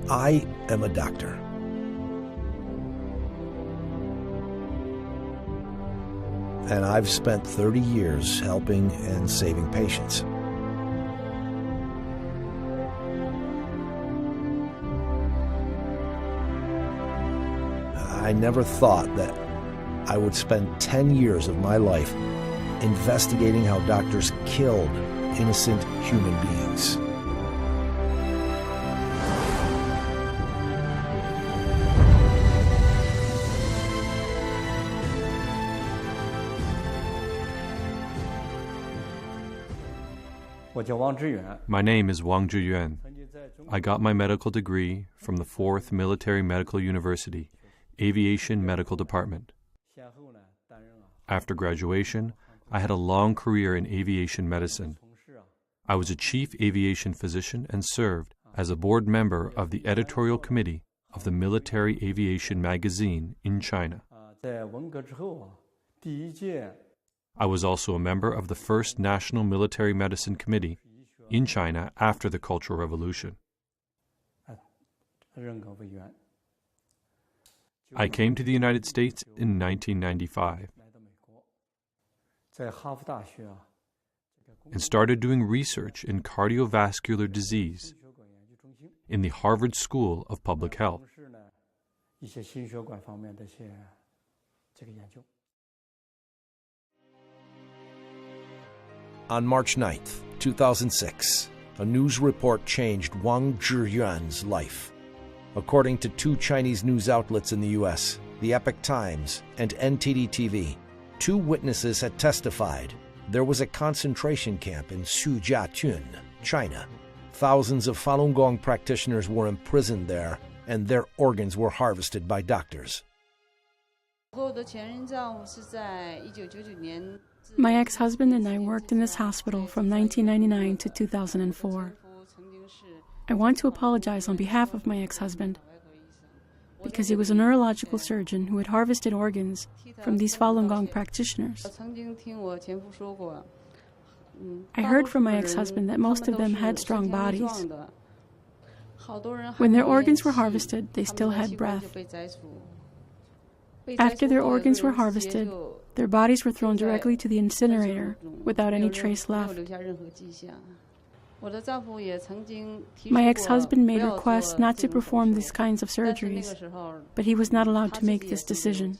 I am a doctor. And I've spent 30 years helping and saving patients. I never thought that I would spend 10 years of my life investigating how doctors killed innocent human beings. My name is Wang Zhiyuan. I got my medical degree from the 4th Military Medical University, Aviation Medical Department. After graduation, I had a long career in aviation medicine. I was a chief aviation physician and served as a board member of the editorial committee of the Military Aviation magazine in China. I was also a member of the first National Military Medicine Committee in China after the Cultural Revolution. I came to the United States in 1995 and started doing research in cardiovascular disease in the Harvard School of Public Health. On March 9th, 2006, a news report changed Wang Zhiyuan's life. According to two Chinese news outlets in the U.S., the Epoch Times and NTD-TV, two witnesses had testified there was a concentration camp in Sujiatun, China. Thousands of Falun Gong practitioners were imprisoned there, and their organs were harvested by doctors. My ex-husband and I worked in this hospital from 1999 to 2004. I want to apologize on behalf of my ex-husband because he was a neurological surgeon who had harvested organs from these Falun Gong practitioners. I heard from my ex-husband that most of them had strong bodies. When their organs were harvested, they still had breath. After their organs were harvested, their bodies were thrown directly to the incinerator without any trace left. My ex-husband made requests not to perform these kinds of surgeries, but he was not allowed to make this decision.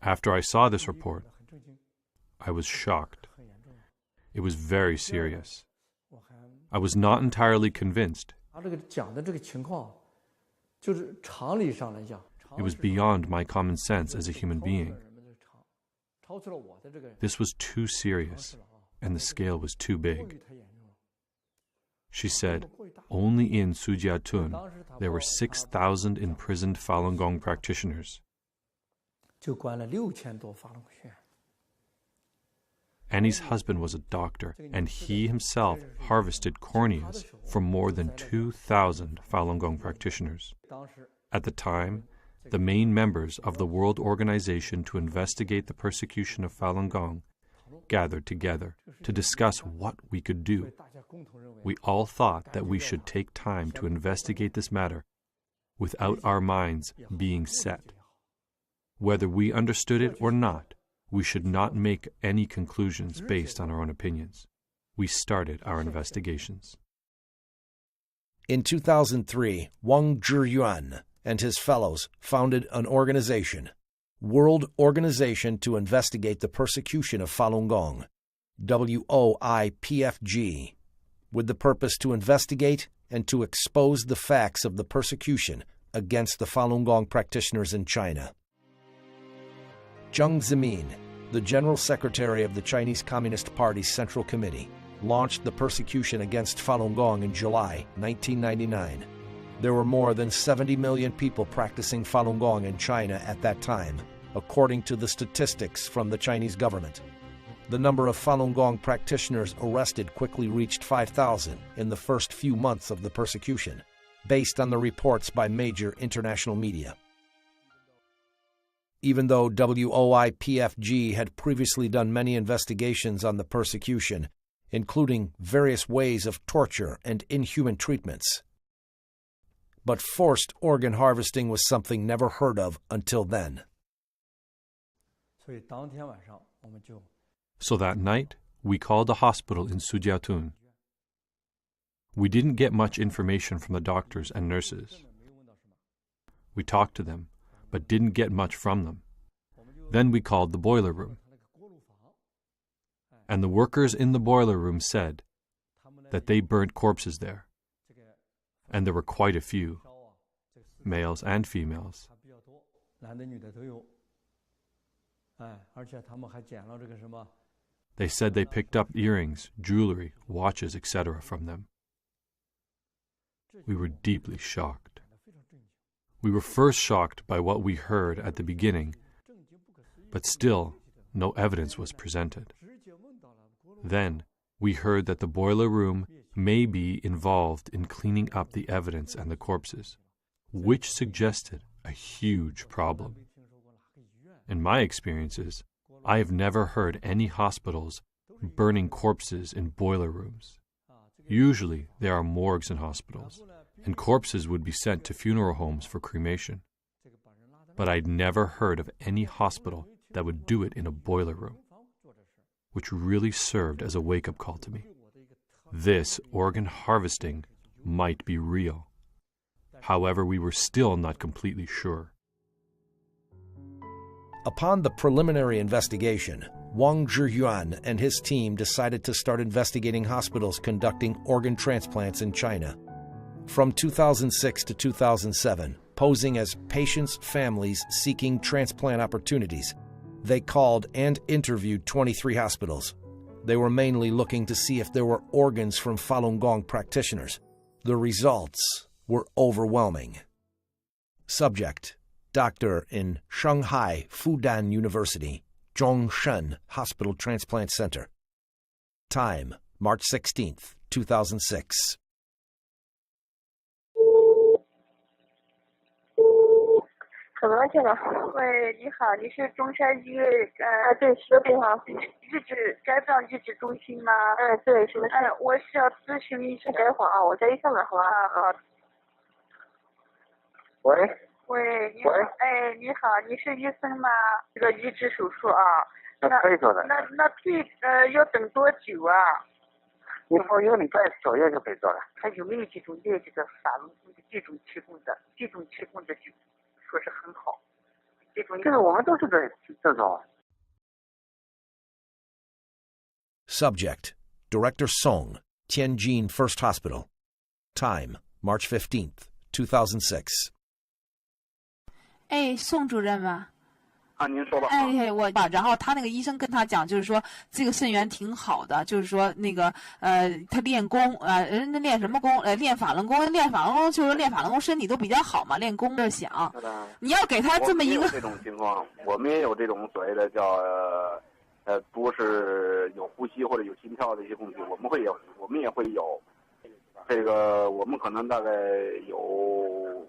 After I saw this report, I was shocked. It was very serious. I was not entirely convinced. It was beyond my common sense as a human being. This was too serious, and the scale was too big. She said, only in Sujiatun there were 6,000 imprisoned Falun Gong practitioners. Annie's husband was a doctor, and he himself harvested corneas from more than 2,000 Falun Gong practitioners. At the time, the main members of the World Organization to investigate the persecution of Falun Gong gathered together to discuss what we could do. We all thought that we should take time to investigate this matter without our minds being set. Whether we understood it or not, we should not make any conclusions based on our own opinions. We started our investigations. In 2003, Wang Zhiyuan and his fellows founded an organization, World Organization to Investigate the Persecution of Falun Gong, WOIPFG, with the purpose to investigate and to expose the facts of the persecution against the Falun Gong practitioners in China. Jiang Zemin, the General Secretary of the Chinese Communist Party's Central Committee, launched the persecution against Falun Gong in July 1999. There were more than 70 million people practicing Falun Gong in China at that time, according to the statistics from the Chinese government. The number of Falun Gong practitioners arrested quickly reached 5,000 in the first few months of the persecution. based on the reports by major international media. Even though WOIPFG had previously done many investigations on the persecution, including various ways of torture and inhuman treatments, but forced organ harvesting was something never heard of until then. So that night, we called a hospital in Sujiatun. We didn't get much information from the doctors and nurses. We talked to them, but didn't get much from them. Then we called the boiler room. And the workers in the boiler room said that they burnt corpses there. And there were quite a few, males and females. They said they picked up earrings, jewelry, watches, etc. from them. We were deeply shocked. We were first shocked by what we heard at the beginning, but still no evidence was presented. Then we heard that the boiler room may be involved in cleaning up the evidence and the corpses, which suggested a huge problem. In my experiences, I have never heard any hospitals burning corpses in boiler rooms. Usually, there are morgues in hospitals, and corpses would be sent to funeral homes for cremation. But I'd never heard of any hospital that would do it in a boiler room, which really served as a wake-up call to me. This organ harvesting might be real. However, we were still not completely sure. Upon the preliminary investigation, Wang Zhiyuan and his team decided to start investigating hospitals conducting organ transplants in China. From 2006 to 2007, posing as patients' families seeking transplant opportunities, they called and interviewed 23 hospitals. They were mainly looking to see if there were organs from Falun Gong practitioners. The results were overwhelming. Subject: doctor in Shanghai Fudan University, Zhongshan Hospital Transplant Center. Time: March 16th, 2006. 怎么了，先生？喂，你好，你是中山医院对，是的，好，肝脏移植中心吗？对，是的。我是要咨询一下。等一会儿啊，我再一下子，好吧？好。喂。喂，你好。哎，你好，你是医生吗？这个移植手术啊。那可以做的。那要等多久啊？以后1个礼拜左右就可以做了。他有没有这种列这个法轮功的这种提供的就？ 说是很好，这个我们都是这种。 Subject: Director Song, Tianjin First Hospital. Time: March 15th, 2006. 哎，宋主任吗？ 啊，您说吧。哎，然后他那个医生跟他讲，就是说这个肾源挺好的，就是说那个他练功人家练什么功？练法轮功，就是练法轮功身体都比较好嘛，练功的想。你要给他这么一个这种情况，我们也有这种所谓的叫不是有呼吸或者有心跳的一些问题，我们也会有。这个我们可能大概有。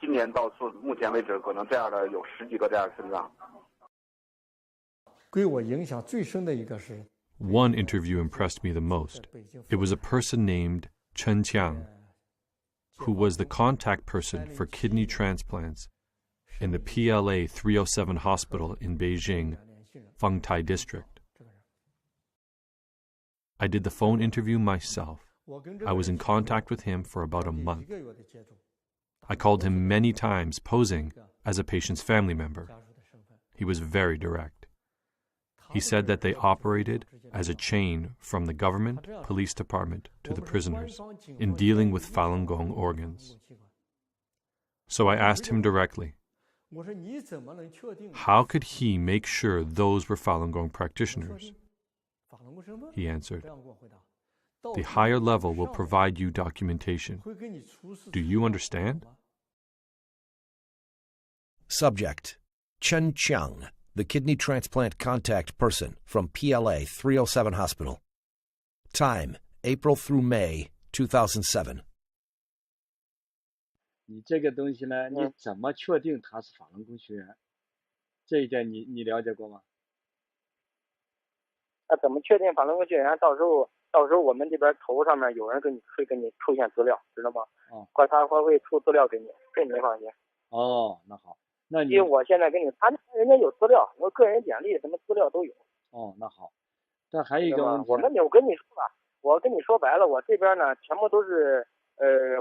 今年到目前为止，可能这样的有10几个这样的肾脏。对我影响最深的一个是 One interview impressed me the most. It was a person named Chen Qiang, who was the contact person for kidney transplants in the PLA 307 hospital in Beijing, Fengtai district. I did the phone interview myself. I was in contact with him for about a month. I called him many times, posing as a patient's family member. He was very direct. He said that they operated as a chain from the government, police department to the prisoners in dealing with Falun Gong organs. So I asked him directly, how could he make sure those were Falun Gong practitioners? He answered, the higher level will provide you documentation. Do you understand? Subject: Chen Qiang, the kidney transplant contact person from PLA 307 Hospital. Time: April through May 2007. 你这个东西呢，你怎么确定他是法轮功学员？这一点你了解过吗？那怎么确定法轮功学员？到时候我们这边头上面有人会给你出现资料，知道吗？哦，他会出资料给你，这你放心。哦，那好，那你因为我现在给你，人家有资料，我个人简历什么资料都有。哦，那好，但还有一个问题，我跟你说吧，我跟你说白了，我这边呢全部都是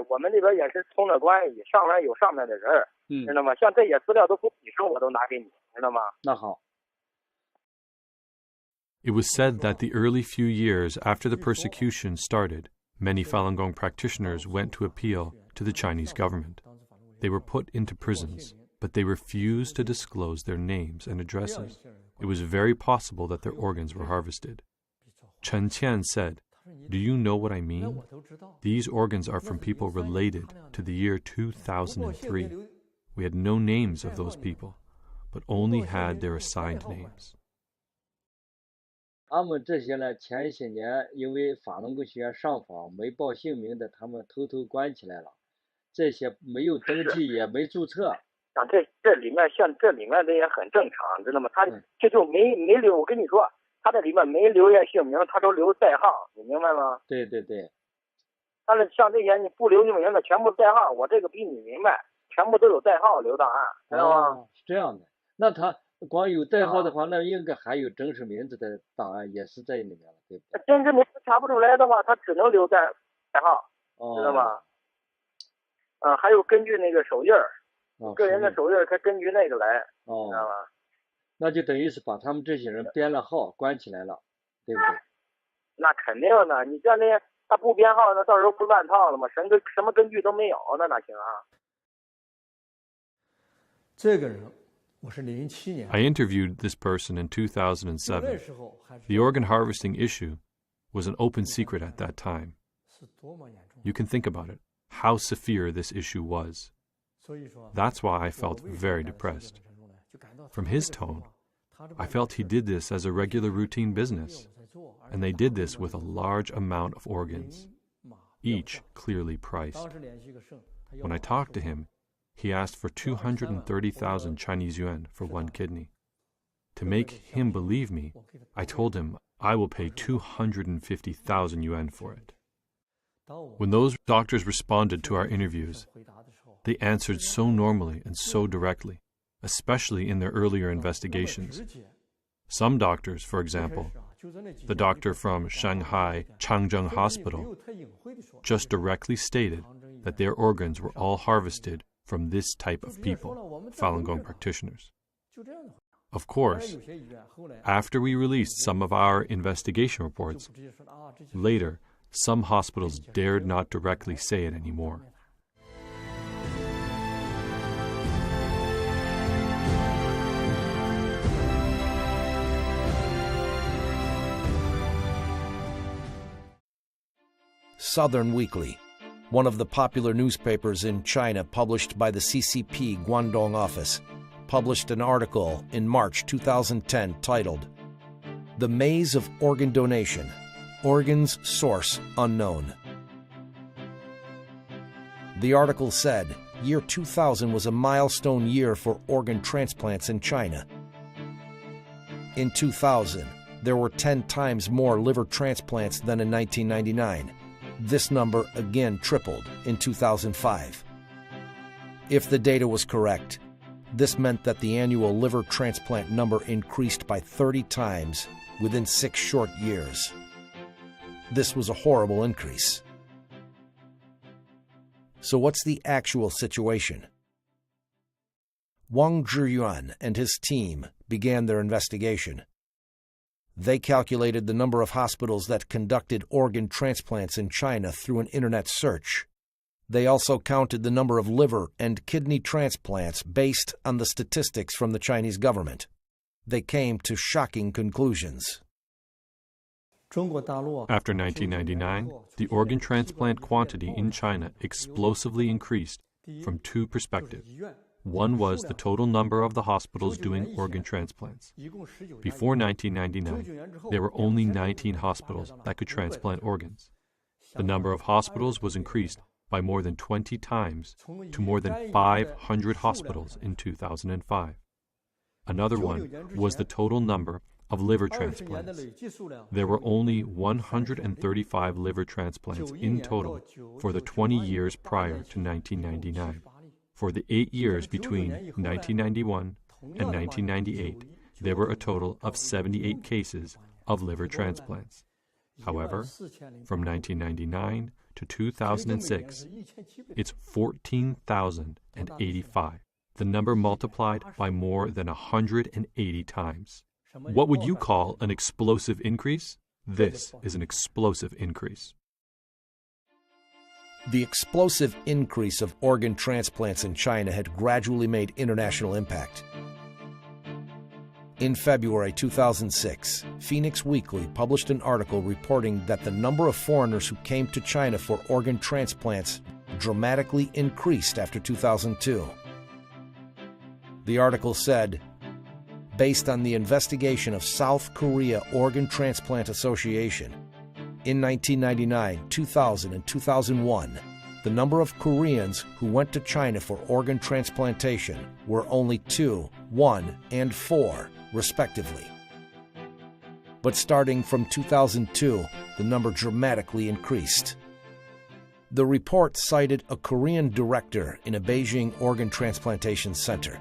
我们这边也是通着关系，上面有上面的人，知道吗？像这些资料都不你说我都拿给你，知道吗？那好。It was said that the early few years after the persecution started, many Falun Gong practitioners went to appeal to the Chinese government. They were put into prisons, but they refused to disclose their names and addresses. It was very possible that their organs were harvested. Chen Qian said, "Do you know what I mean? These organs are from people related to the year 2003. We had no names of those people, but only had their assigned names." 他们这些呢，前些年因为法轮功学员上访没报姓名的，他们偷偷关起来了。这些没有登记也没注册。像这里面这也很正常，知道吗？他这就没留，我跟你说，他这里面没留下姓名，他都留代号，你明白吗？对对对。但是像这些你不留姓名的，全部代号，我这个比你明白，全部都有代号留档案，知道吗？是这样的。那他光有代号的话，那应该还有真实名字的档案也是在里面了，对不对？真实名字查不出来的话，他只能留代号，知道吗？还有根据那个手印儿，个人的手印儿，他根据那个来，知道吗？那就等于是把他们这些人编了号，关起来了，对不对？那肯定的，你像那他不编号，那到时候不乱套了吗？什么根据都没有，那哪行啊？这个人。I interviewed this person in 2007. The organ harvesting issue was an open secret at that time. You can think about it, how severe this issue was. That's why I felt very depressed. From his tone, I felt he did this as a regular routine business, and they did this with a large amount of organs, each clearly priced. When I talked to him, he asked for 230,000 Chinese yuan for one kidney. To make him believe me, I told him I will pay 250,000 yuan for it. When those doctors responded to our interviews, they answered so normally and so directly, especially in their earlier investigations. Some doctors, for example, the doctor from Shanghai Changzheng Hospital, just directly stated that their organs were all harvested from this type of people, Falun Gong practitioners. Of course, after we released some of our investigation reports, later some hospitals dared not directly say it anymore. Southern Weekly, one of the popular newspapers in China published by the CCP Guangdong office, published an article in March 2010 titled, "The Maze of Organ Donation, Organs Source Unknown." The article said, year 2000 was a milestone year for organ transplants in China. In 2000, there were 10 times more liver transplants than in 1999. This number again tripled in 2005. If the data was correct, this meant that the annual liver transplant number increased by 30 times within 6 short years. This was a horrible increase. So what's the actual situation? Wang Zhiyuan and his team began their investigation. They calculated the number of hospitals that conducted organ transplants in China through an internet search. They also counted the number of liver and kidney transplants based on the statistics from the Chinese government. They came to shocking conclusions. After 1999, the organ transplant quantity in China explosively increased from 2 perspectives. One was the total number of the hospitals doing organ transplants. Before 1999, there were only 19 hospitals that could transplant organs. The number of hospitals was increased by more than 20 times to more than 500 hospitals in 2005. Another one was the total number of liver transplants. There were only 135 liver transplants in total for the 20 years prior to 1999. For the 8 years between 1991 and 1998, there were a total of 78 cases of liver transplants. However, from 1999 to 2006, it's 14,085. The number multiplied by more than 180 times. What would you call an explosive increase? This is an explosive increase. The explosive increase of organ transplants in China had gradually made international impact. In February 2006, Phoenix Weekly published an article reporting that the number of foreigners who came to China for organ transplants dramatically increased after 2002. The article said, based on the investigation of South Korea Organ Transplant Association, in 1999, 2000, and 2001, the number of Koreans who went to China for organ transplantation were only 2, 1, and 4, respectively. But starting from 2002, the number dramatically increased. The report cited a Korean director in a Beijing organ transplantation center.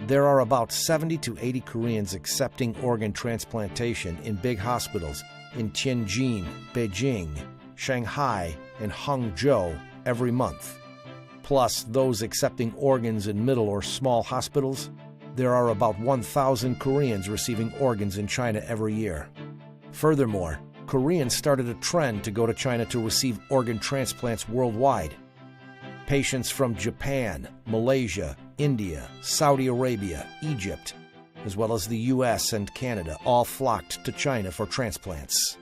There are about 70 to 80 Koreans accepting organ transplantation in big hospitals in Tianjin, Beijing, Shanghai, and Hangzhou every month. Plus those accepting organs in middle or small hospitals, there are about 1,000 Koreans receiving organs in China every year. Furthermore, Koreans started a trend to go to China to receive organ transplants worldwide. Patients from Japan, Malaysia, India, Saudi Arabia, Egypt, as well as the US and Canada, all flocked to China for transplants.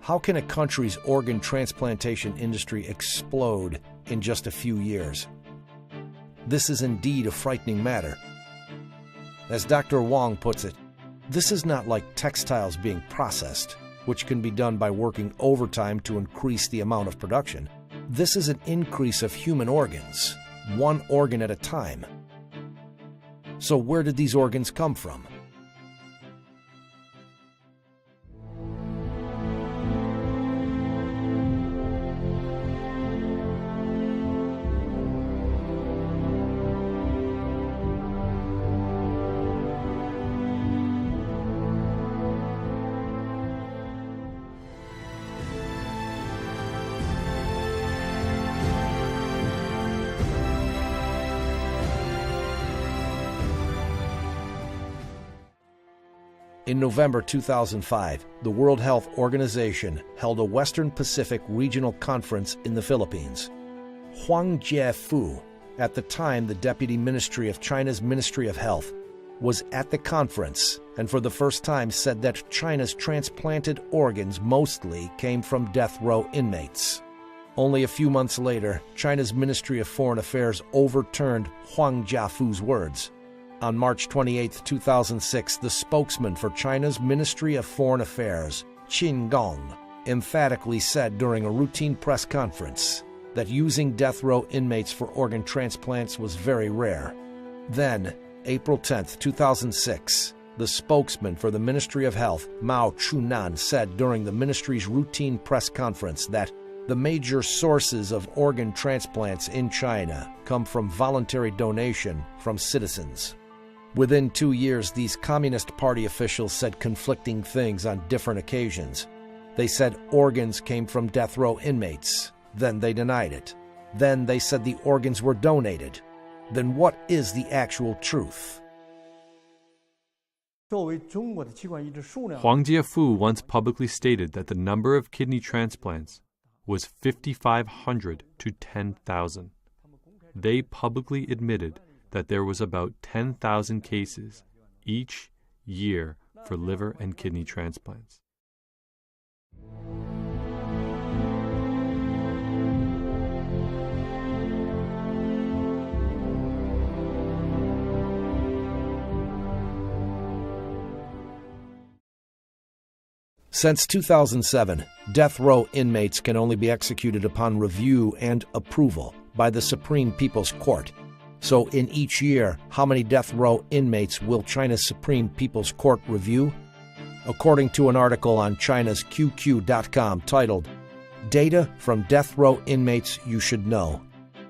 How can a country's organ transplantation industry explode in just a few years? This is indeed a frightening matter. As Dr. Wang puts it, this is not like textiles being processed, which can be done by working overtime to increase the amount of production. This is an increase of human organs, one organ at a time. So where did these organs come from? In November 2005, the World Health Organization held a Western Pacific Regional Conference in the Philippines. Huang Jiefu, at the time the Deputy Ministry of China's Ministry of Health, was at the conference and for the first time said that China's transplanted organs mostly came from death row inmates. Only a few months later, China's Ministry of Foreign Affairs overturned Huang Jiefu's words. On March 28, 2006, the spokesman for China's Ministry of Foreign Affairs, Qin Gong, emphatically said during a routine press conference that using death row inmates for organ transplants was very rare. Then, April 10, 2006, the spokesman for the Ministry of Health, Mao Chunan, said during the ministry's routine press conference that the major sources of organ transplants in China come from voluntary donation from citizens. Within 2 years, these Communist Party officials said conflicting things on different occasions. They said organs came from death row inmates. Then they denied it. Then they said the organs were donated. Then what is the actual truth? Huang Jiefu once publicly stated that the number of kidney transplants was 5,500 to 10,000. They publicly admitted that there was about 10,000 cases each year for liver and kidney transplants. Since 2007, death row inmates can only be executed upon review and approval by the Supreme People's Court. So in each year, how many death row inmates will China's Supreme People's Court review? According to an article on China's QQ.com titled, Data from Death Row Inmates You Should Know,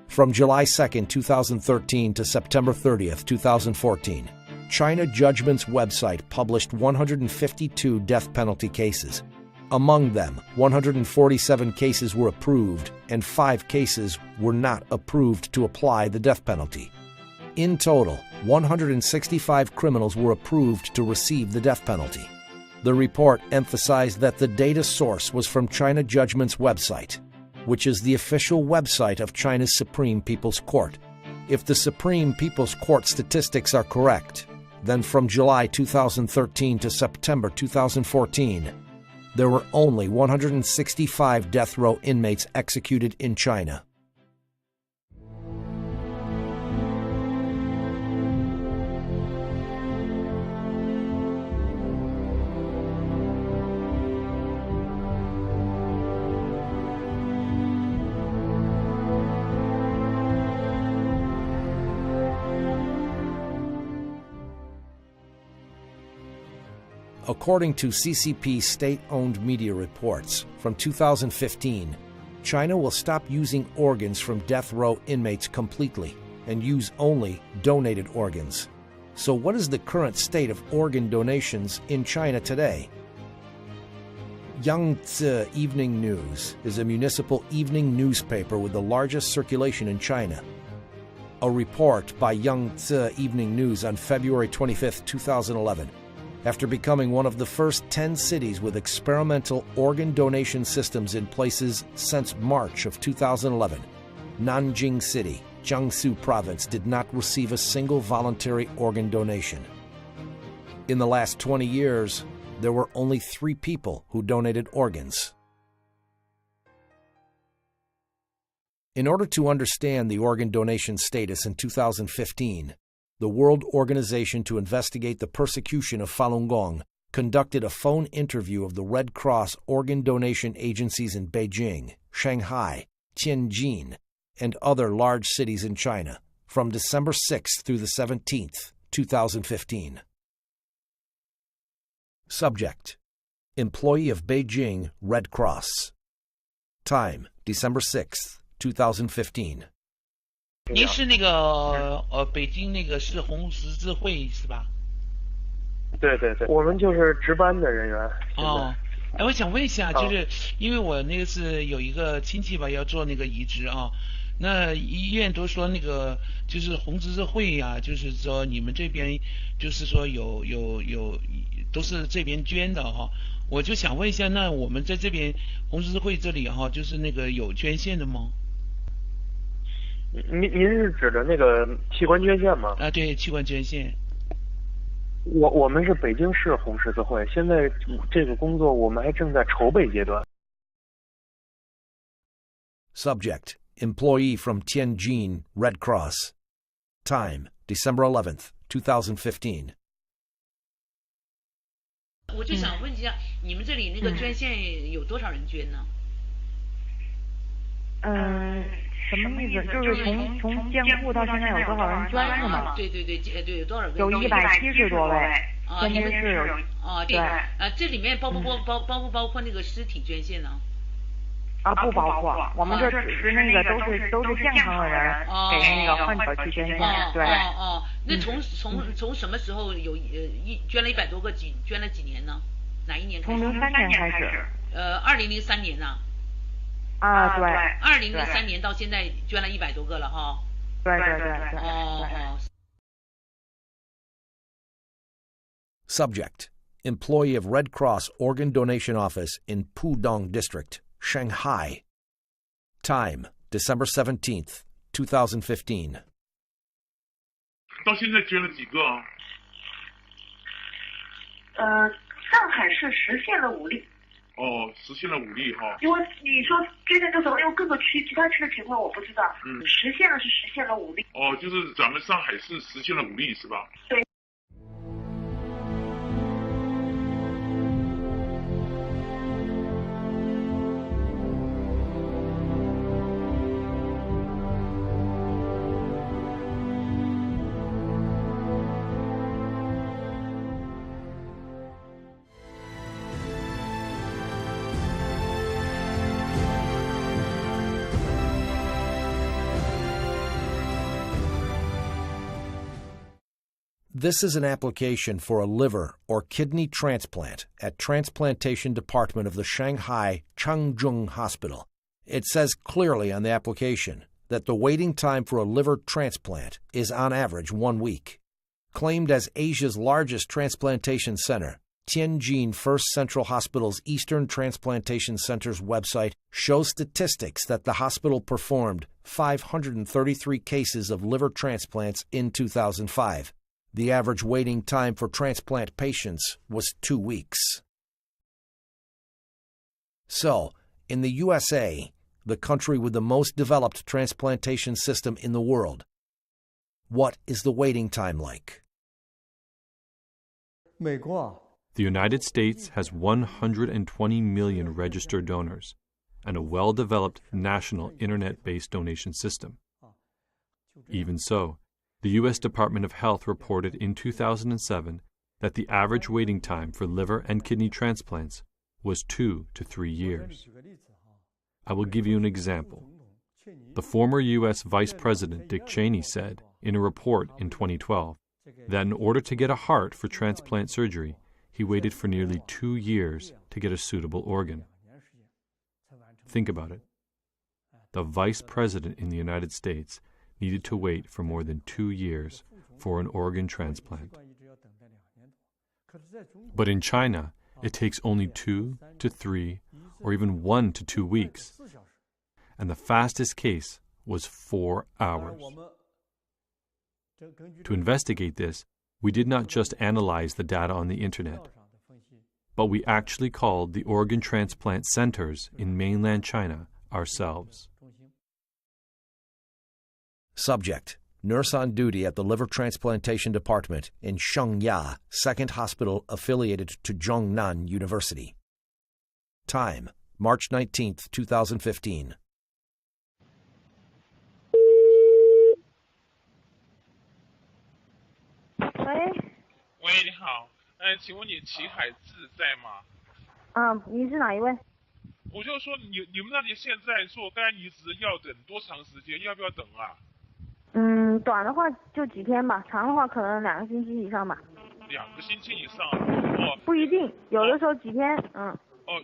from July 2, 2013 to September 30, 2014, China Judgment's website published 152 death penalty cases. Among them, 147 cases were approved and 5 cases were not approved to apply the death penalty. In total, 165 criminals were approved to receive the death penalty. The report emphasized that the data source was from China Judgment's website, which is the official website of China's Supreme People's Court. If the Supreme People's Court statistics are correct, then from July 2013 to September 2014, there were only 165 death row inmates executed in China. According to CCP state-owned media reports, from 2015, China will stop using organs from death row inmates completely and use only donated organs. So what is the current state of organ donations in China today? Yangtze Evening News is a municipal evening newspaper with the largest circulation in China. A report by Yangtze Evening News on February 25, 2011, after becoming one of the first 10 cities with experimental organ donation systems in places since March of 2011, Nanjing City, Jiangsu Province, did not receive a single voluntary organ donation. In the last 20 years, there were only 3 people who donated organs. In order to understand the organ donation status in 2015, the World Organization to Investigate the Persecution of Falun Gong conducted a phone interview of the Red Cross organ donation agencies in Beijing, Shanghai, Tianjin, and other large cities in China from December 6th through the 17th, 2015. Subject: Employee of Beijing Red Cross. Time: December 6th, 2015. 您是那个北京那个市红十字会是吧？对对对，我们就是值班的人员。哦，哎，我想问一下，就是因为我那个是有一个亲戚吧，要做那个移植啊，那医院都说那个就是红十字会呀，就是说你们这边就是说有都是这边捐的哈，我就想问一下，那我们在这边红十字会这里哈，就是那个有捐献的吗？您是指的那个器官捐献吗？啊，对，器官捐献。我们是北京市红十字会，现在这个工作我们还正在筹备阶段。Subject: Employee from Tianjin Red Cross. Time: December 11th, 2015. 我就想问一下，你们这里那个捐献有多少人捐呢？什么意思？就是从建户到现在有多少人捐是吗？对对对，对，有多少个？有170多位。啊，你们是有啊，对啊，这里面包不包括那个尸体捐献呢？啊，不包括，我们这只是那个都是健康的人给那个患者去捐献，对。那从什么时候有捐了100多个捐了几年呢？哪一年开始？从03年开始。2003年呢？啊，对。2003年到现在捐了100多个了哈。对。Subject: Employee of Red Cross Organ Donation Office in Pudong District, Shanghai. Time: December 17th, 2015. 到现在捐了几个啊？上海市实现了5例。哦，实现了5例哈。因为你说捐献多少，因为各个区其他区的情况我不知道。实现了5例。哦，就是咱们上海市实现了5例是吧？对。This is an application for a liver or kidney transplant at Transplantation Department of the Shanghai Changzheng Hospital. It says clearly on the application that the waiting time for a liver transplant is on average 1 week. Claimed as Asia's largest transplantation center, Tianjin First Central Hospital's Eastern Transplantation Center's website shows statistics that the hospital performed 533 cases of liver transplants in 2005. The average waiting time for transplant patients was 2 weeks. So, in the USA, the country with the most developed transplantation system in the world, what is the waiting time like? The United States has 120 million registered donors and a well-developed national internet-based donation system. Even so, the U.S. Department of Health reported in 2007 that the average waiting time for liver and kidney transplants was 2 to 3 years. I will give you an example. The former U.S. Vice President Dick Cheney said in a report in 2012 that in order to get a heart for transplant surgery, he waited for nearly 2 years to get a suitable organ. Think about it. The Vice President in the United States needed to wait for more than 2 years for an organ transplant. But in China, it takes only 2 to 3 or even 1 to 2 weeks. And the fastest case was 4 hours. To investigate this, we did not just analyze the data on the internet, but we actually called the organ transplant centers in mainland China ourselves. Subject: nurse on duty at the Liver Transplantation Department in Shengya, second hospital affiliated to Zhongnan University. Time: March 19, 2015. 喂，你好，请问你齐海志在吗？您是哪一位？我就说你们那里现在做肝移植要等多长时间？要不要等啊？短的话就几天吧，长的话可能2个星期以上吧。2个星期以上？哦，不一定，有的时候几天，哦，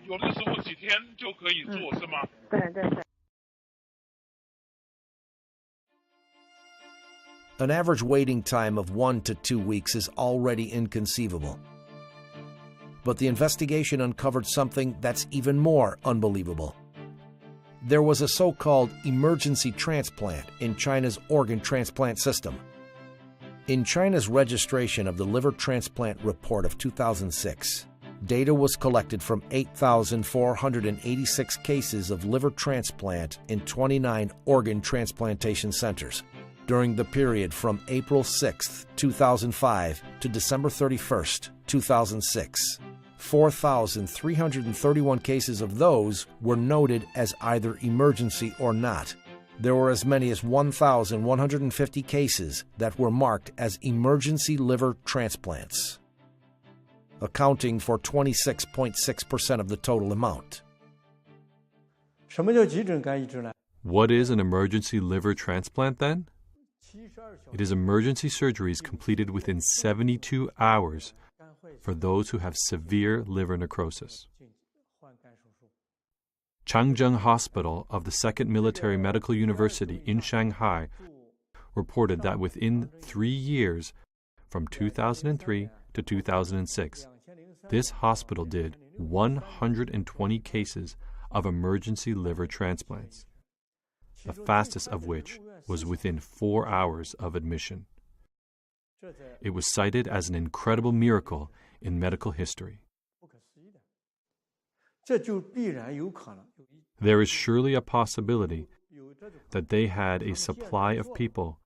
有的时候几天就可以做，是吗？对对对。 An average waiting time of 1 to 2 weeks is already inconceivable. But the investigation uncovered something that's even more unbelievable. There was a so-called emergency transplant in China's organ transplant system. In China's registration of the liver transplant report of 2006, data was collected from 8,486 cases of liver transplant in 29 organ transplantation centers. During the period from April 6, 2005 to December 31, 2006. 4,331 cases of those were noted as either emergency or not. There were as many as 1,150 cases that were marked as emergency liver transplants, accounting for 26.6% of the total amount. What is an emergency liver transplant then? It is emergency surgeries completed within 72 hours for those who have severe liver necrosis. Changzheng Hospital of the Second Military Medical University in Shanghai reported that within 3 years, from 2003 to 2006, this hospital did 120 cases of emergency liver transplants, the fastest of which was within 4 hours of admission. It was cited as an incredible miracle in medical history. There is surely a possibility that they had a supply of people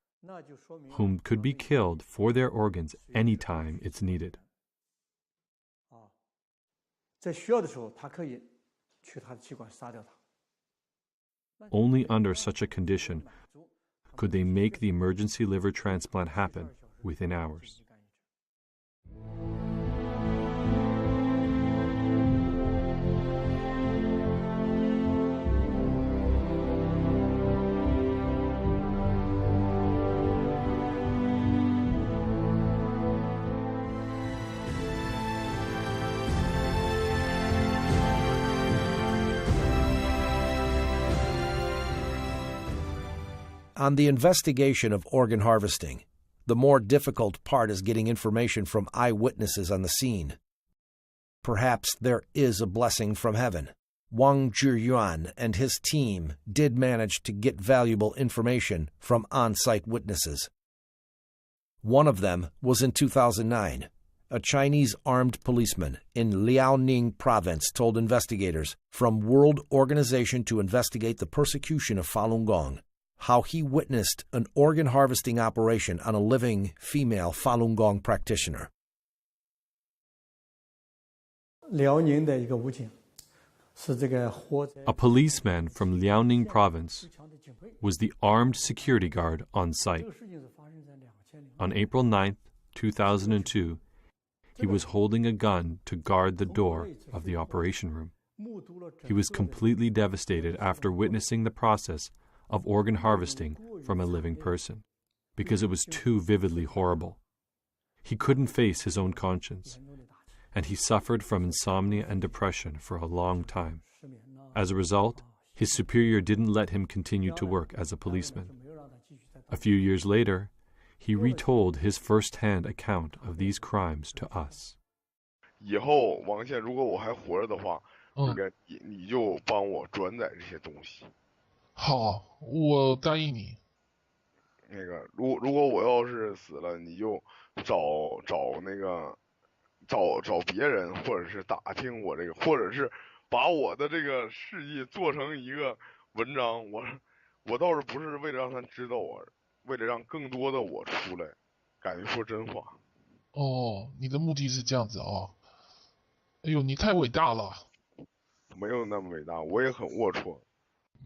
whom could be killed for their organs any time it's needed. Only under such a condition could they make the emergency liver transplant happen within hours. On the investigation of organ harvesting, the more difficult part is getting information from eyewitnesses on the scene. Perhaps there is a blessing from heaven. Wang Zhiyuan and his team did manage to get valuable information from on-site witnesses. One of them was in 2009. A Chinese armed policeman in Liaoning province told investigators from World Organization to Investigate the Persecution of Falun Gong how he witnessed an organ harvesting operation on a living female Falun Gong practitioner. A policeman from Liaoning province was the armed security guard on site. On April 9, 2002, he was holding a gun to guard the door of the operation room. He was completely devastated after witnessing the process of organ harvesting from a living person, because it was too vividly horrible. He couldn't face his own conscience, and he suffered from insomnia and depression for a long time. As a result, his superior didn't let him continue to work as a policeman. A few years later, he retold his first-hand account of these crimes to us. 以后王宪，如果我还活着的话，你就帮我转载这些东西。好，我答应你。那个，如果我要是死了，你就找别人，或者是打听我这个，或者是把我的这个事迹做成一个文章。我倒是不是为了让他知道我，为了让更多的我出来，敢于说真话。哦，你的目的是这样子哦。哎呦，你太伟大了。没有那么伟大，我也很龌龊。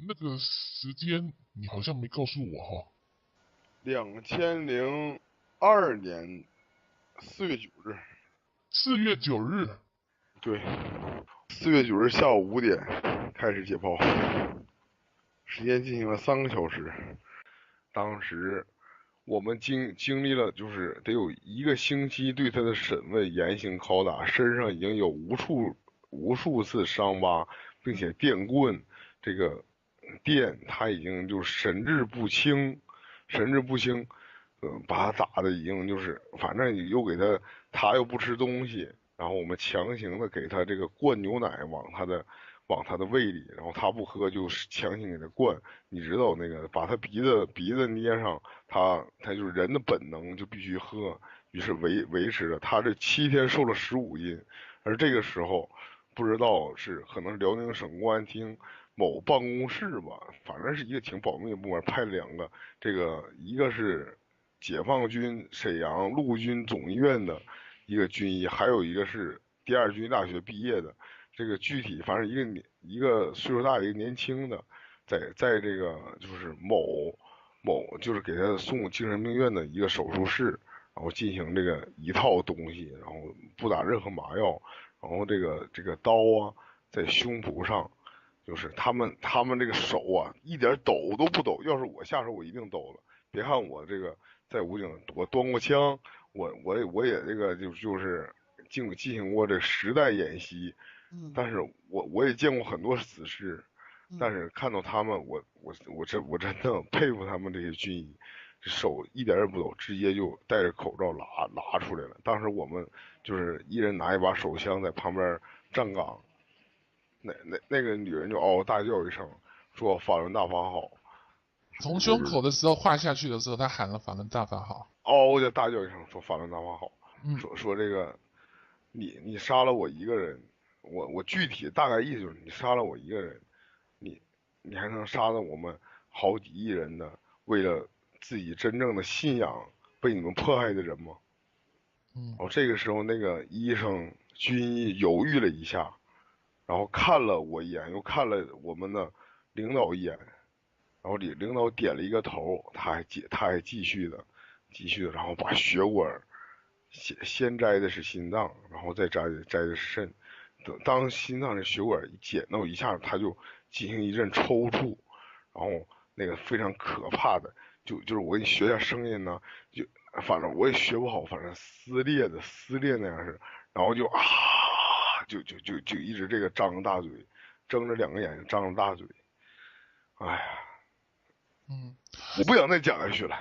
那个时间你好像没告诉我哈。2002年4月9日。4月9日。对，4月9日下午5点开始解剖，时间进行了3个小时。当时我们经历了就是得有1个星期对他的审问、严刑拷打，身上已经有无数次伤疤，并且电棍这个电他已经就神志不清，把他打的已经就是反正又给他又不吃东西，然后我们强行的给他这个灌牛奶往他的胃里，然后他不喝就强行给他灌，你知道那个把他鼻子捏上，他就是人的本能就必须喝，于是维持着他这7天瘦了15斤，而这个时候不知道可能是辽宁省公安厅某办公室吧，反正是一个挺保密的部门，派了2个，这个一个是解放军沈阳陆军总医院的一个军医，还有一个是第2军大学毕业的，这个具体反正一个岁数大一个年轻的，在这个就是某就是给他送精神病院的一个手术室，然后进行这个一套东西，然后不打任何麻药，然后这个刀啊在胸脯上。就是他们这个手啊，一点抖都不抖。要是我下手，我一定抖了。别看我这个在武警，我端过枪，我也这个就是进行过这实弹演习，但是我也见过很多死尸，但是看到他们，我真的佩服他们这些军医，这手一点也不抖，直接就戴着口罩拿出来了。当时我们就是一人拿一把手枪在旁边站岗。那个女人就嗷嗷大叫一声，说法轮大法好。从胸口的时候划下去的时候，他喊了法轮大法好。嗷嗷的大叫一声，说法轮大法好。说这个，你杀了我一个人，我具体大概意思就是你杀了我一个人，你还能杀了我们好几亿人的为了自己真正的信仰被你们迫害的人吗？这个时候那个医生军医犹豫了一下。然后看了我一眼，又看了我们的领导一眼，然后领导点了一个头，他还继续的，然后把血管先摘的是心脏，然后再摘的是肾。当心脏的血管一剪到一下，他就进行一阵抽搐，然后那个非常可怕的，就是我给你学一下声音呢，就反正我也学不好，反正撕裂那样是，然后就啊。就一直这个张着大嘴，睁着2个眼睛，张着大嘴，哎呀，我不想再讲下去了。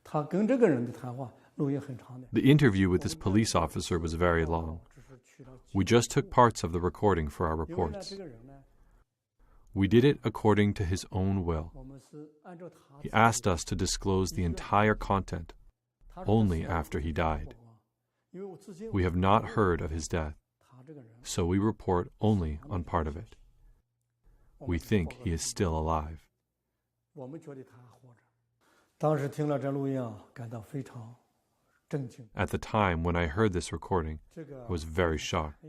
他跟这个人的谈话录音很长的。 The interview with this police officer was very long. We just took parts of the recording for our reports. We did it according to his own will. He asked us to disclose the entire content only after he died. We have not heard of his death, so we report only on part of it. We think he is still alive. 我们觉得他还活着。当时听了这录音啊，感到非常震惊。 At the time when I heard this recording, I was very shocked.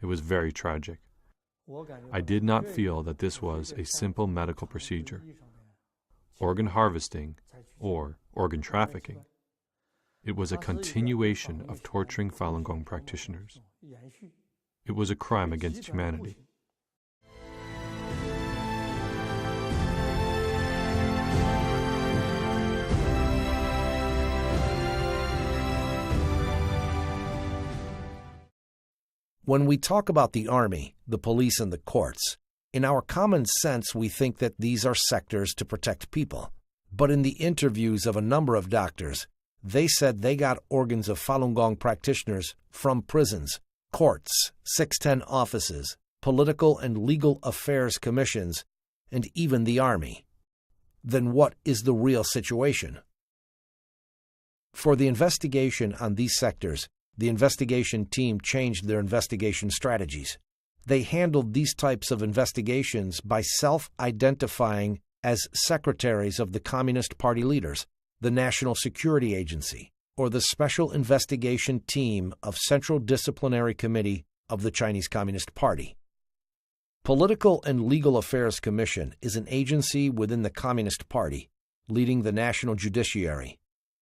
It was very tragic. I did not feel that this was a simple medical procedure, organ harvesting, or organ trafficking. It was a continuation of torturing Falun Gong practitioners. It was a crime against humanity. When we talk about the army, the police, and the courts, in our common sense we think that these are sectors to protect people. But in the interviews of a number of doctors, they said they got organs of Falun Gong practitioners from prisons, courts, 610 offices, political and legal affairs commissions, and even the army. Then what is the real situation? For the investigation on these sectors, the investigation team changed their investigation strategies. They handled these types of investigations by self-identifying as secretaries of the Communist Party leaders, the National Security Agency, or the Special Investigation Team of Central Disciplinary Committee of the Chinese Communist Party. Political and Legal Affairs Commission is an agency within the Communist Party, leading the national judiciary.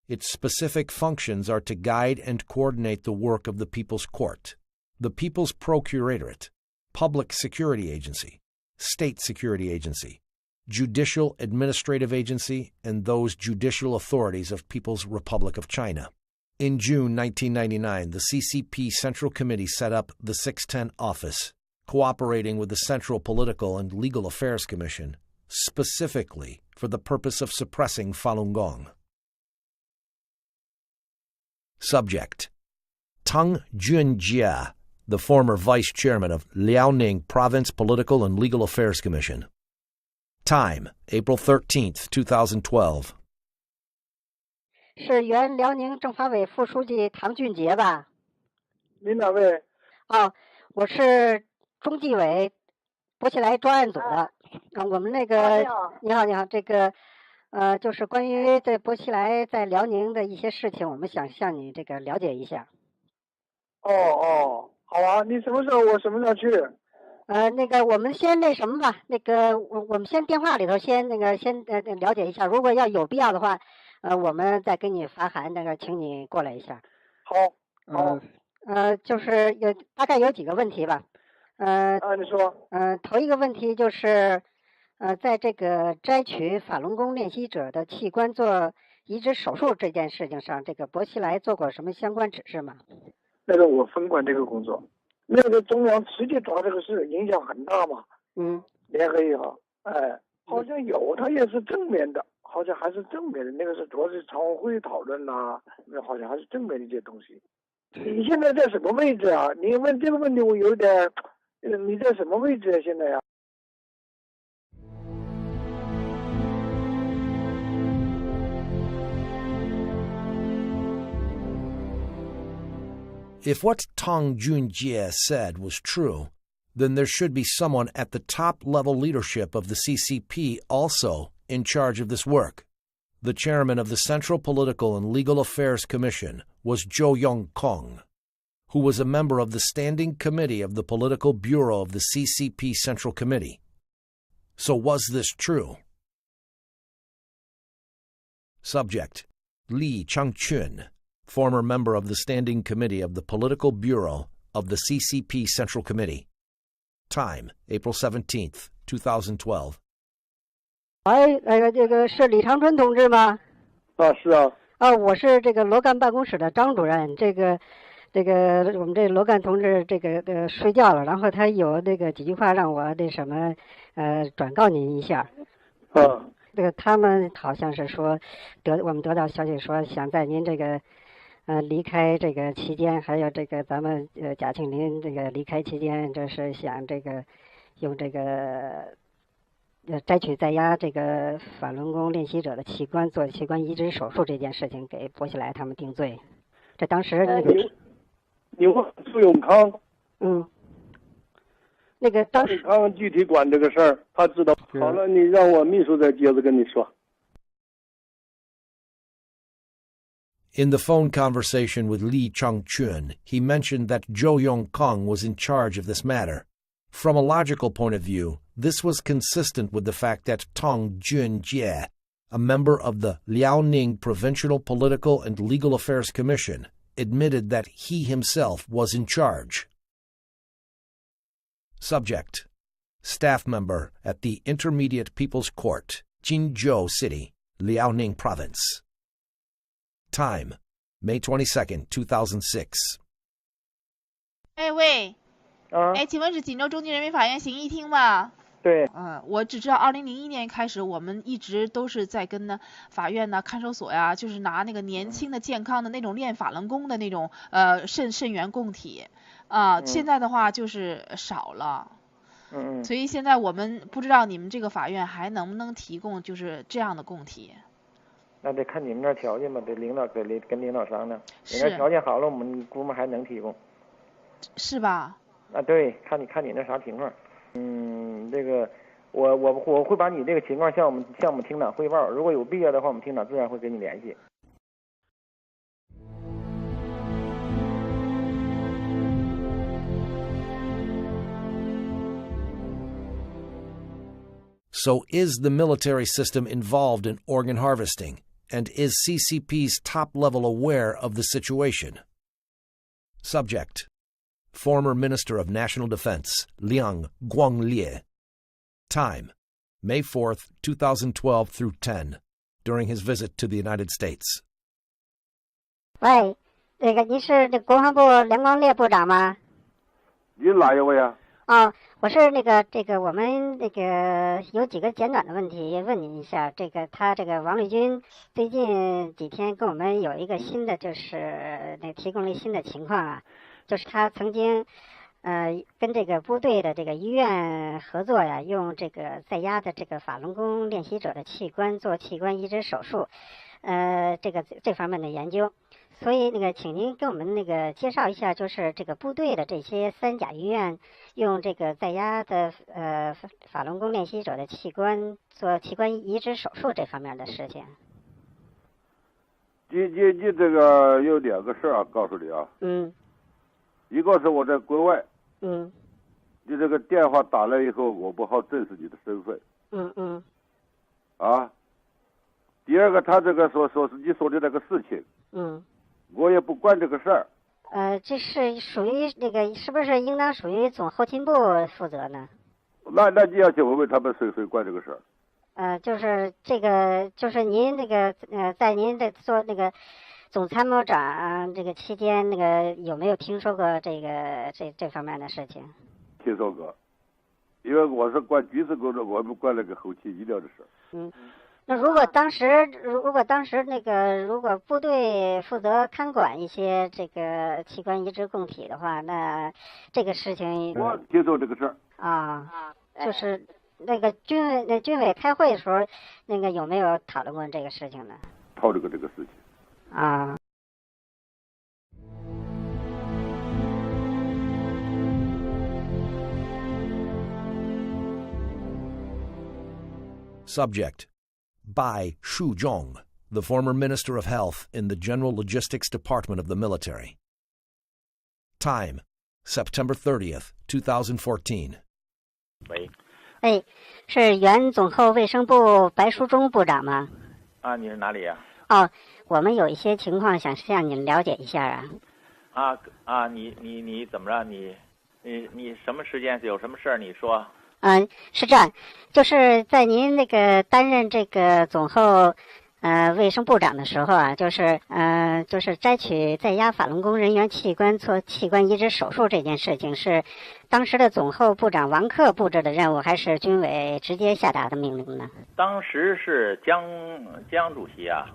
Its specific functions are to guide and coordinate the work of the People's Court, the People's Procuratorate, Public Security Agency, State Security Agency, Judicial Administrative Agency, and those judicial authorities of People's Republic of China. In June 1999, the CCP Central Committee set up the 610 Office, cooperating with the Central Political and Legal Affairs Commission, specifically for the purpose of suppressing Falun Gong. Subject: Tang Junjie, the former vice chairman of Liaoning Province Political and Legal Affairs Commission. Time: April 13th, 2012. 是原辽宁政法委副书记唐俊杰吧？您哪位？哦，我是中纪委薄熙来专案组的。我们那个你好，这个就是关于这薄熙来在辽宁的一些事情，我们想向你这个了解一下。哦，好啊，你什么时候？我什么时候去？那个我们先那什么吧，那个我们先电话里头先了解一下，如果要有必要的话，我们再给你发函，那个请你过来一下。好。就是大概有几个问题吧。你说。头一个问题就是，在这个摘取法轮功练习者的器官做移植手术这件事情上，这个薄熙来做过什么相关指示吗？那个我分管这个工作，那个中央直接抓这个事，影响很大嘛。联合以后，好像有，他也是正面的，好像还是正面的。那个是主要是常委会讨论呐，那好像还是正面的一些东西。你现在在什么位置啊？你问这个问题，我有点，你在什么位置啊？现在呀？ If what Tang Junjie said was true, then there should be someone at the top-level leadership of the CCP also in charge of this work. The chairman of the Central Political and Legal Affairs Commission was Zhou Yongkong, who was a member of the Standing Committee of the Political Bureau of the CCP Central Committee. So was this true? Subject: Li Changchun, former member of the Standing Committee of the Political Bureau of the CCP Central Committee. Time: April 17th, 2012. 这个是李长春同志吗？是啊。我是这个罗干办公室的张主任。这个我们这罗干同志这个睡觉了，然后他有这个几句话让我那什么转告您一下。这个他们好像是说我们得到消息说想在您这个离开这个期间，还有这个咱们贾庆林这个离开期间，就是想这个用这个摘取在押这个法轮功练习者的器官做器官移植手术这件事情给薄熙来他们定罪。这当时那个你问苏永康，那个当时他具体管这个事儿，他知道。好了，你让我秘书再接着跟你说。In the phone conversation with Lee Chang-chun, he mentioned that Zhou Yongkang was in charge of this matter. From a logical point of view, this was consistent with the fact that Tong Junjie, a member of the Liaoning Provincial Political and Legal Affairs Commission, admitted that he himself was in charge. Subject: Staff member at the Intermediate People's Court, Jinzhou City, Liaoning Province. Time: May 22nd, 2006. 哎喂，请问是锦州中级人民法院刑一厅吗？对。我只知道2001年开始，我们一直都是在跟呢法院呢看守所呀，就是拿那个年轻的健康的那种练法轮功的那种肾源供体现在的话就是少了。所以现在我们不知道你们这个法院还能不能提供就是这样的供体。那得看你们那条件吧，得领导跟领导商量。你那条件好了，我们估摸还能提供。是吧？对，看你那啥情况。这个我会把你这个情况向我们厅长汇报，如果有必要的话，我们厅长自然会跟你联系。So is the military system involved in organ harvesting? And is CCP's top level aware of the situation? Subject: Former Minister of National Defense, Liang Guanglie. Time: May 4th, 2012 through 10, during his visit to the United States. 喂，那个您是这国防部梁光烈部长吗？你哪一位啊？我是这个我们有几个简短的问题问您一下。他这个王立军最近几天跟我们有一个新的就是提供了新的情况啊，就是他曾经跟这个部队的这个医院合作呀，用这个在押的这个法轮功练习者的器官做器官移植手术，这方面的研究。所以请您给我们介绍一下，就是这个部队的这些三甲医院用这个在押的法轮功练习者的器官做器官移植手术这方面的事情。你这个有两个事儿啊，告诉你啊。一个是我在国外。你这个电话打来以后，我不好证实你的身份。第二个，他这个说是你说的那个事情。我也不管这个事儿。这是属于是不是应当属于总后勤部负责呢？那你要去问问他们谁管这个事儿。就是这个，就是您在您做总参谋长这个期间，有没有听说过这方面的事情？听说过，因为我是管军事工作，我不管那个后勤医疗的事。那如果当时如果部队负责看管一些这个器官移植供体的话，那这个事情我听说这个事儿就是军委开会的时候，有没有讨论过这个事情呢？讨论过这个事情。Subject: Bai Shuzhong, the former Minister of Health in the General Logistics Department of the military. Time: September 30th, 2014. 喂，是原总后卫生部白书忠部长吗？你是哪里呀？我们有一些情况想向您了解一下啊。你怎么着？你什么时间有什么事儿？你说。是这样，就是在您担任这个总后卫生部长的时候啊，就是摘取在押法轮功人员器官做器官移植手术这件事情，是当时的总后部长王克布置的任务，还是军委直接下达的命令呢？当时是江主席啊，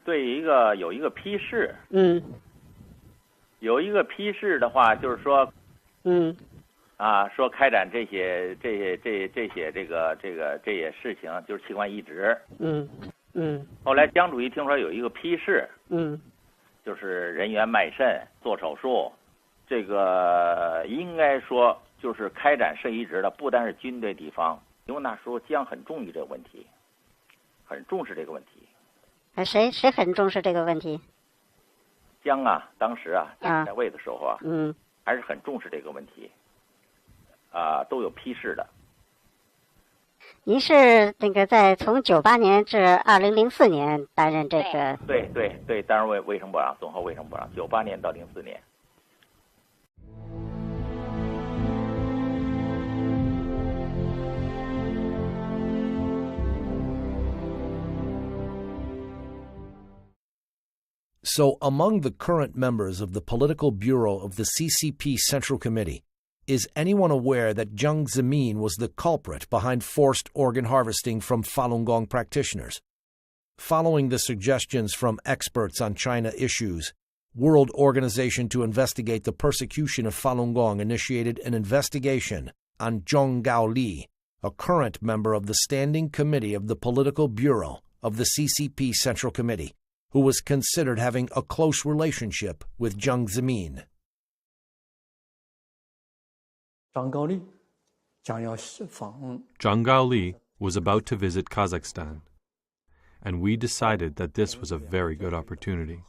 对有一个批示，有一个批示的话，就是说，说开展这些事情，就是器官移植。后来江主席听说有一个批示，就是人员卖肾做手术，这个应该说就是开展肾移植的，不单是军队地方，因为那时候江很重视这个问题，很重视这个问题。谁很重视这个问题？江啊，当时啊在位的时候啊，还是很重视这个问题。都有批示的。您是那个从98年至2004年担任这个？对，担任卫生部长，总后卫生部长，98年到04年。So, among the current members of the Political Bureau of the CCP Central Committee, is anyone aware that Jiang Zemin was the culprit behind forced organ harvesting from Falun Gong practitioners? Following the suggestions from experts on China issues, World Organization to Investigate the Persecution of Falun Gong initiated an investigation on Zhong Gaoli, a current member of the Standing Committee of the Political Bureau of the CCP Central Committee, who was considered having a close relationship with Jiang Zemin. Zhang Gaoli was about to visit Kazakhstan, and we decided that this was a very good opportunity.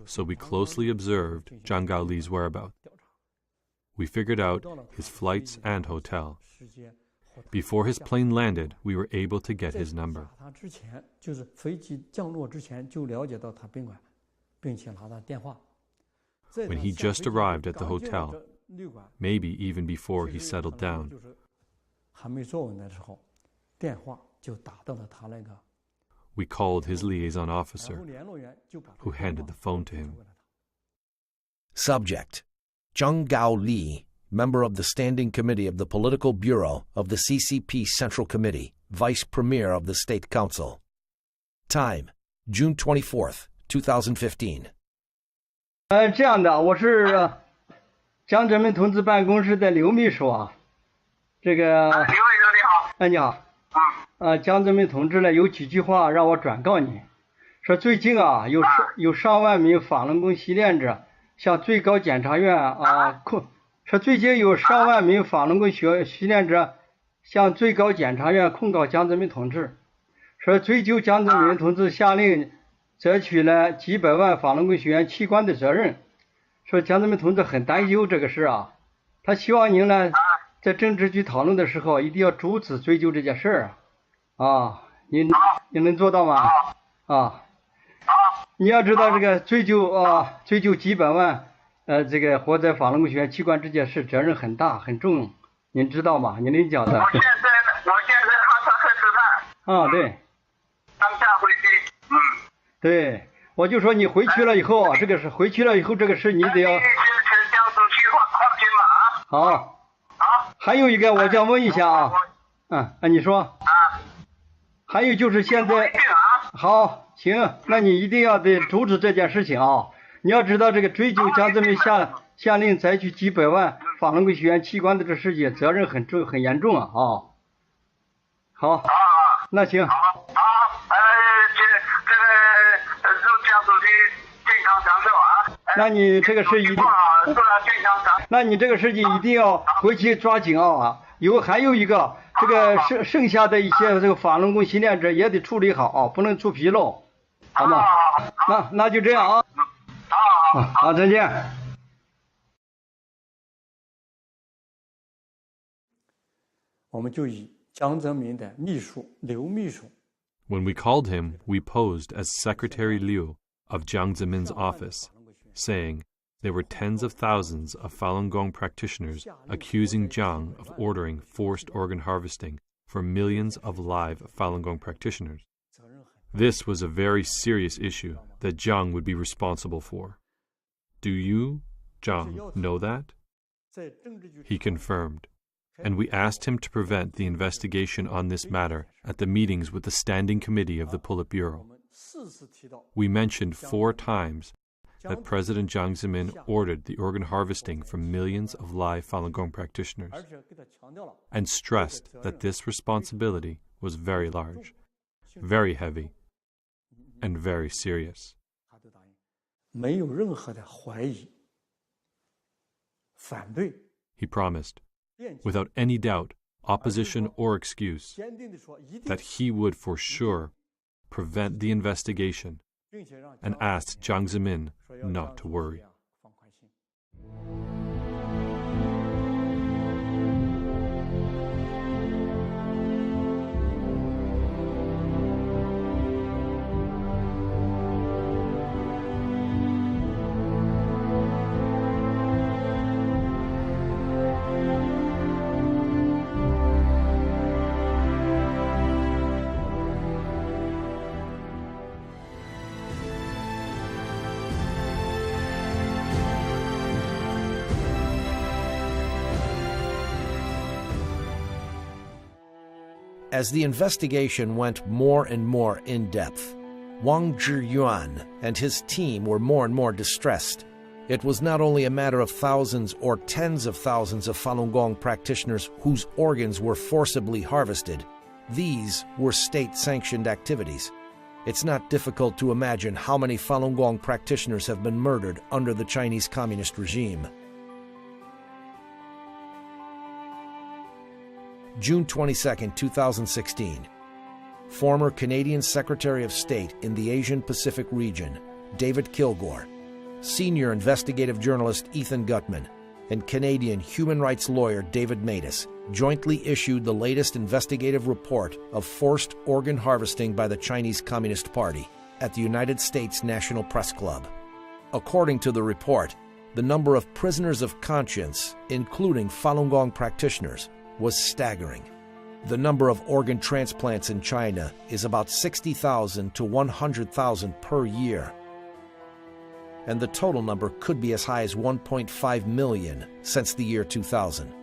So we closely observed Zhang Gaoli's whereabouts. We figured out his flights and hotel. Before his plane landed, we were able to get his number. When he just arrived at the hotel, maybe even before he settled down, we called his liaison officer, who handed the phone to him. Subject: Zhang Gaoli, member of the Standing Committee of the Political Bureau of the CCP Central Committee, Vice Premier of the State Council. Time: June 24th, 2015. 这样的，我是江泽民同志办公室的刘秘书啊。这个刘秘书你好。你好。江泽民同志呢有几句话让我转告你，说最近啊有上万名法轮功习练者向最高检察院说最近有上万名法轮功习练者向最高检察院控告江泽民同志，说追究江泽民同志下令摘取了几百万法轮功学员器官的责任，说江泽民同志很担忧这个事啊，他希望您呢在政治局讨论的时候一定要主旨追究这件事啊，你能做到吗？你要知道这个追究几百万这个活在法轮功学员器官这件事责任很大很重，您知道吗？您领奖的。我现在哈萨克斯坦。对。当下回去。对，我就说你回去了以后，这个事你得要。好。还有一个我想问一下你说。还有就是现在。好，行，那你一定要得阻止这件事情啊！你要知道这个追究江泽民下令采取几百万法轮功学员器官的这事情，责任很严重啊！好，那行。那你这个事一定，那你这个事情一定要回去抓紧啊！还有一个，这个剩下的一些这个法轮功习练者也得处理好不能出纰漏，好吗？那就这样啊！好，再见。我们就以江泽民的秘书刘秘书。When we called him, we posed as Secretary Liu of Jiang Zemin's office, saying there were tens of thousands of Falun Gong practitioners accusing Jiang of ordering forced organ harvesting for millions of live Falun Gong practitioners. This was a very serious issue that Jiang would be responsible for. Do you, Jiang, know that? He confirmed, and we asked him to prevent the investigation on this matter at the meetings with the Standing Committee of the Politburo. We mentioned 4 times that President Jiang Zemin ordered the organ harvesting from millions of live Falun Gong practitioners, and stressed that this responsibility was very large, very heavy, and very serious. He promised, without any doubt, opposition or excuse, that he would for sure prevent the investigation, and asked Jiang Zemin not to worry. As the investigation went more and more in-depth, Wang Zhiyuan and his team were more and more distressed. It was not only a matter of thousands or tens of thousands of Falun Gong practitioners whose organs were forcibly harvested. These were state-sanctioned activities. It's not difficult to imagine how many Falun Gong practitioners have been murdered under the Chinese Communist regime. June 22, 2016. Former Canadian Secretary of State in the Asian-Pacific region, David Kilgour, senior investigative journalist Ethan Gutman, and Canadian human rights lawyer David Matas jointly issued the latest investigative report of forced organ harvesting by the Chinese Communist Party at the United States National Press Club. According to the report, the number of prisoners of conscience, including Falun Gong practitioners, was staggering. The number of organ transplants in China is about 60,000 to 100,000 per year, and the total number could be as high as 1.5 million since the year 2000.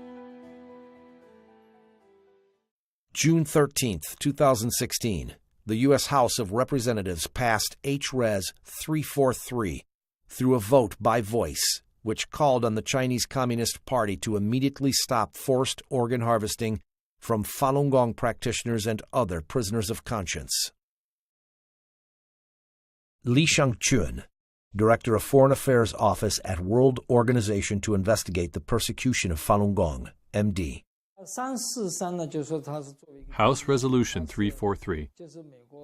June 13, 2016, the U.S. House of Representatives passed H.Res. 343 through a vote by voice, which called on the Chinese Communist Party to immediately stop forced organ harvesting from Falun Gong practitioners and other prisoners of conscience. Li Shangchun, Director of Foreign Affairs Office at World Organization to Investigate the Persecution of Falun Gong, MD. House Resolution 343,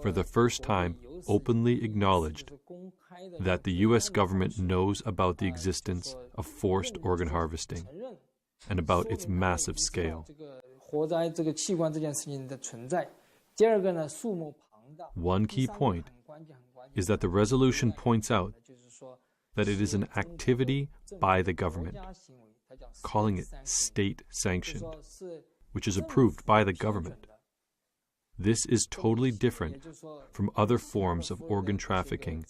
for the first time, openly acknowledged that the U.S. government knows about the existence of forced organ harvesting and about its massive scale. One key point is that the resolution points out that it is an activity by the government, calling it state-sanctioned, which is approved by the government. This is totally different from other forms of organ trafficking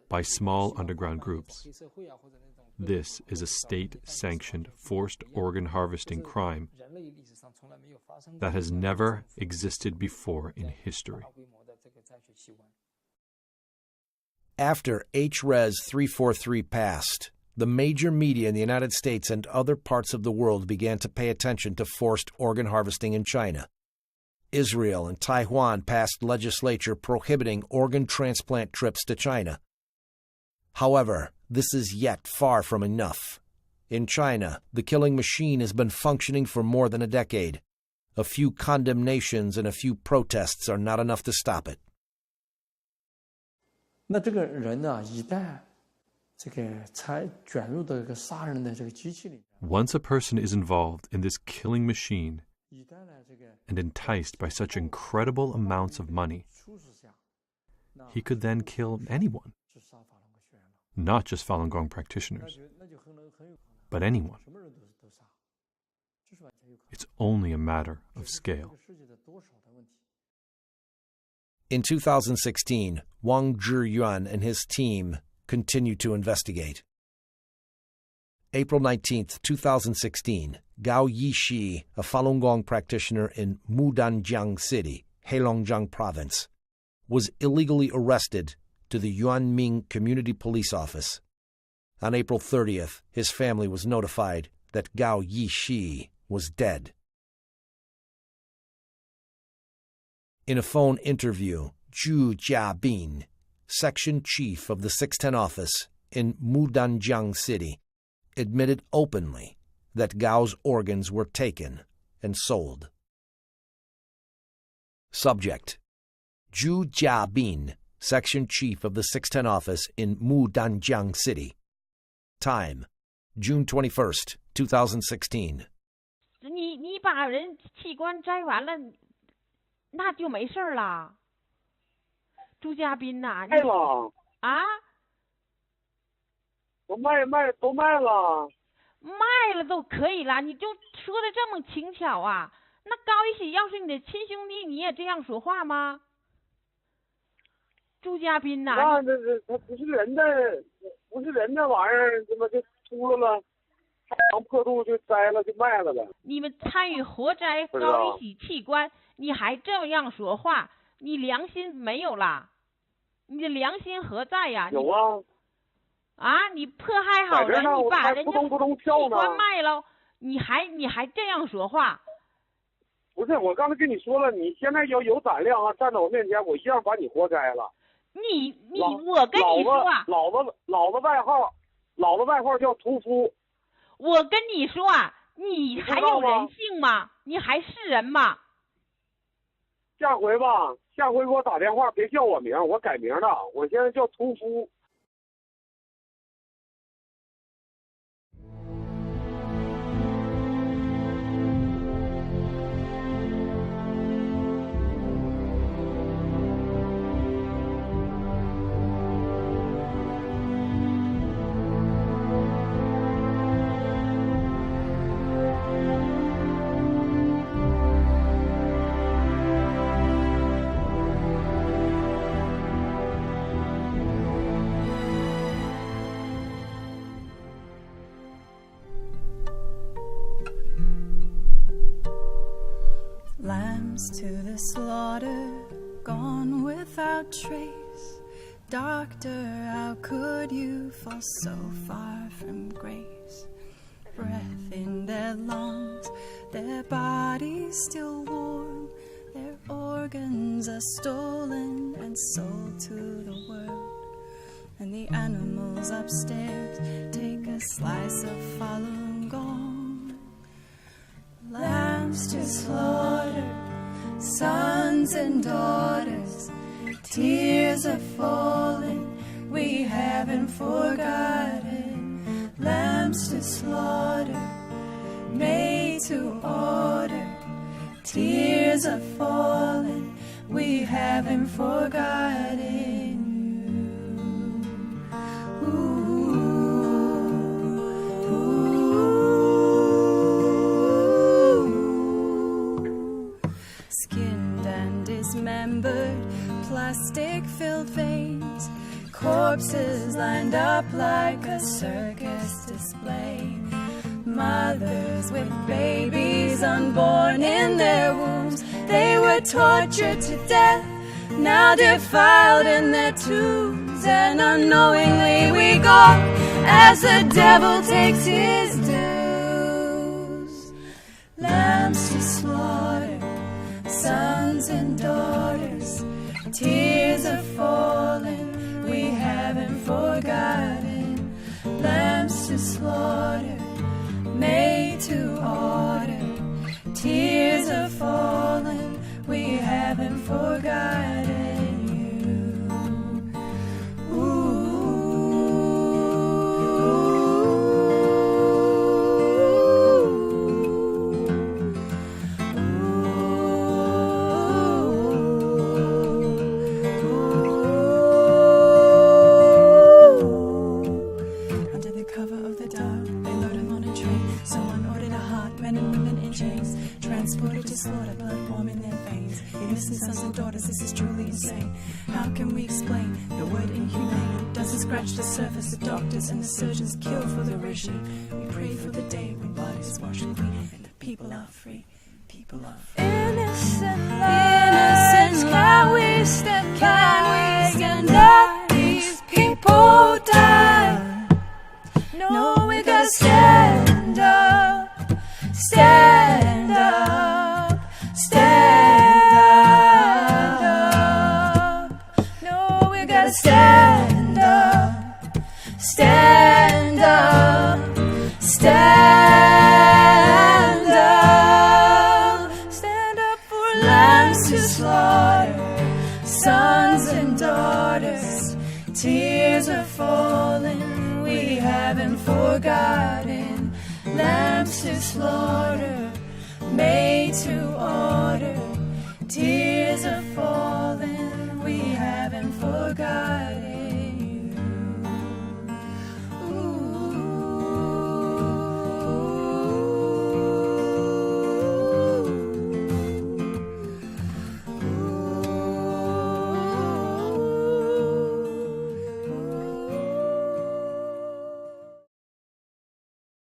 by small underground groups. This is a state-sanctioned forced organ harvesting crime that has never existed before in history. After H.Res. 343 passed, the major media in the United States and other parts of the world began to pay attention to forced organ harvesting in China. Israel and Taiwan passed legislation prohibiting organ transplant trips to China. However, this is yet far from enough. In China, the killing machine has been functioning for more than a decade. A few condemnations and a few protests are not enough to stop it. Once a person is involved in this killing machine and enticed by such incredible amounts of money, he could then kill anyone, not just Falun Gong practitioners, but anyone. It's only a matter of scale. In 2016, Wang Zhiyuan and his team continued to investigate. April 19, 2016, Gao Yishi, a Falun Gong practitioner in Mudanjiang City, Heilongjiang Province, was illegally arrested to the Yuanming Community Police Office. On April 30th, his family was notified that Gao Yishi was dead. In a phone interview, Zhu Jiabin, section chief of the 610 office in Mudanjiang City, admitted openly that Gao's organs were taken and sold. Subject: Zhu Jiabin, section chief of the 610 office in Mudanjiang City. Time: June 21st, 2016. 你把人器官摘完了，那就没事了。朱家斌呐，卖了啊？我都卖了。卖了都可以了，你就说的这么轻巧啊？那高一喜要是你的亲兄弟，你也这样说话吗？朱家斌呐，那他不是人的玩意儿，怎么就出来了？太阳破肚就摘了就卖了呗。你们参与活摘高一喜器官，你还这样说话，你良心没有啦？你的良心何在呀？有啊。啊！你迫害好人，你把人家器官卖了，你还这样说话？不是，我刚才跟你说了，你现在要有胆量啊，站在我面前，我一样把你活摘了。我跟你说啊，老子外号叫屠夫。我跟你说啊，你还有人性吗？你还是人吗？下回给我打电话，别叫我名，我改名了，我现在叫屠夫。Lambs to the slaughter, gone without trace. Doctor, how could you fall so far from grace? Breath in their lungs, their bodies still warm. Their organs are stolen and sold to the world. And the animals upstairs take a slice of Falun Gong. Lambs to slaughter, sons and daughters, tears are falling, we haven't forgotten. Lambs to slaughter, made to order, tears are falling, we haven't forgotten. Dismembered, plastic-filled veins, corpses lined up like a circus display. Mothers with babies unborn in their wombs, they were tortured to death, now defiled in their tombs. And unknowingly we go as the devil takes his dues. Lambs to slaughter, sons and daughters, tears are falling, we haven't forgotten. Lambs to slaughter, made to order, tears are falling, we haven't forgotten you. Ooh. Transported to slaughter, blood warm in their veins. remains. Innocent sons and daughters, this is truly insane. How can we explain the word inhumane? Doesn't scratch the surface. The doctors and the surgeons kill for the regime. We pray for the day when blood is washed clean and the people are free. People are free. Innocent lives, can we stand by and let these people die? No, we gotta stand up, stand up, stand up. No, we gotta stand up, stand up, stand up. Stand up for lambs to slaughter, sons and daughters. Tears are falling, we haven't forgotten. Lambs to slaughter, made to order. Tears are falling, we haven't forgotten.